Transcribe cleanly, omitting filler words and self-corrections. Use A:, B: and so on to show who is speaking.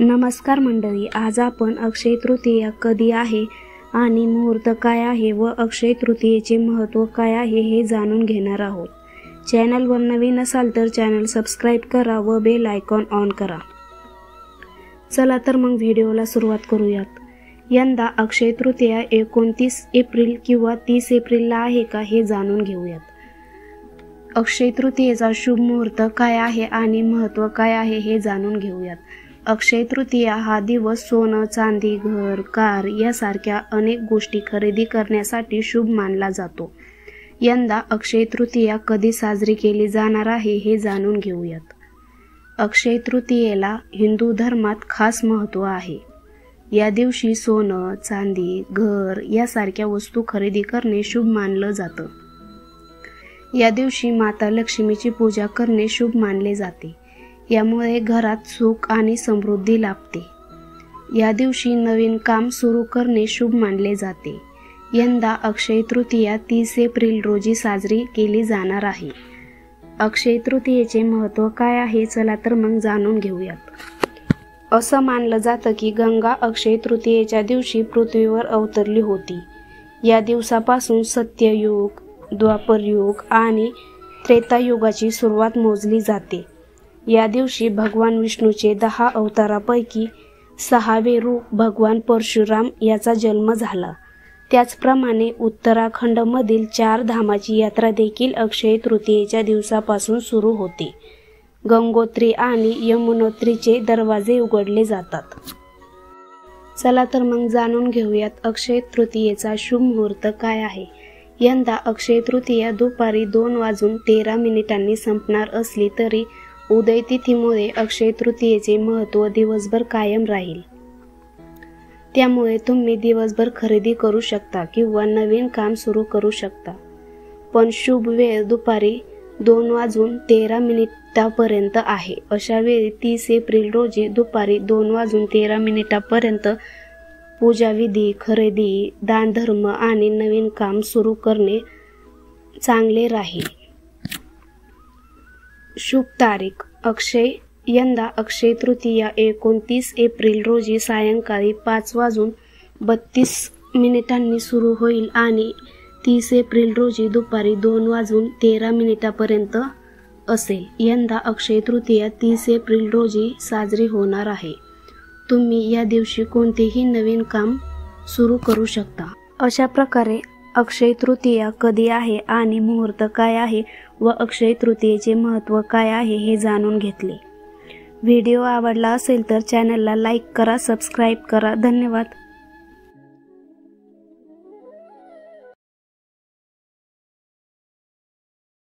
A: नमस्कार मंडळी, आज आपण अक्षय तृतीया कधी आहे आणि मुहूर्त काय आहे व अक्षय तृतीयेचे महत्त्व काय आहे हे जाणून घेणार आहोत। चॅनलवर नवीन असाल तर चॅनल सबस्क्राइब करा व बेल आयकॉन ऑन करा। चला तर मग व्हिडिओला सुरुवात करूयात। यंदा अक्षय तृतीया 29 एप्रिल किंवा 30 एप्रिलला आहे का हे जाणून घेऊयात। अक्षय तृतीयेचा शुभ मुहूर्त काय आहे आणि महत्त्व काय आहे हे जाणून घेऊयात। अक्षय तृतीया हा दिवस सोनं, चांदी, घर, कार यासारख्या अनेक गोष्टी खरेदी करण्यासाठी शुभ मानला जातो। यंदा अक्षय तृतीया कधी साजरी केली जाणार आहे हे जाणून घेऊयात। अक्षय तृतीयेला हिंदू धर्मात खास महत्त्व आहे। या दिवशी सोनं, चांदी, घर यासारख्या वस्तू खरेदी करणे शुभ मानलं जातं। या दिवशी माता लक्ष्मीची पूजा करणे शुभ मानले जाते। यामुळे घरात सुख आणि समृद्धी लाभते। या दिवशी नवीन काम सुरू करणे शुभ मानले जाते। यंदा अक्षय तृतीया 30 एप्रिल रोजी साजरी केली जाणार आहे। अक्षय तृतीयेचे महत्त्व काय आहे चला तर मग जाणून घेऊयात। असं मानलं जातं की गंगा अक्षय तृतीयेच्या दिवशी पृथ्वीवर अवतरली होती। या दिवसापासून सत्ययुग, द्वापरयुग आणि त्रेतायुगाची सुरुवात मोजली जाते। या दिवशी भगवान विष्णूचे 10 अवतारापैकी 6वे रूप भगवान परशुराम याचा जन्म झाला। त्याचप्रमाणे उत्तराखंडमधील 4 धामाची यात्रा देखील अक्षय तृतीयेच्या दिवसापासून सुरू होते। गंगोत्री आणि यमुनोत्रीचे दरवाजे उघडले जातात। चला तर मग जाणून घेऊयात अक्षय तृतीयेचा शुभ मुहूर्त काय आहे। यंदा अक्षय तृतीया दुपारी 2:13 संपणार असली तरी उदय तिथीमुळे अक्षय तृतीयेचे महत्त्व दिवसभर कायम राहील। त्यामुळे तुम्ही दिवसभर खरेदी करू शकता किंवा नवीन काम सुरू करू शकता। पण शुभ वेळ दुपारी 2:13 पर्यंत आहे। अशा वेळी 30 एप्रिल रोजी दुपारी 2:13 पर्यंत पूजाविधी, खरेदी, दानधर्म आणि नवीन काम सुरू करणे चांगले राहील। शुभ तारीख यंदा अक्षय तृतीया 29 एप्रिल रोजी सायंकाळी 5:32 सुरू होईल आणि 30 एप्रिल रोजी दुपारी 2:13 पर्यंत असेल। यंदा अक्षय तृतीया 30 एप्रिल रोजी साजरी होणार आहे। तुम्ही या दिवशी कोणतेही नवीन काम सुरू करू शकता। अशा प्रकारे अक्षय तृतीया कधी आहे आणि मुहूर्त काय आहे व अक्षय तृतीयेचे महत्त्व काय आहे हे जाणून घेतले। व्हिडिओ आवडला असेल तर चॅनलला लाईक करा, सबस्क्राईब करा। धन्यवाद।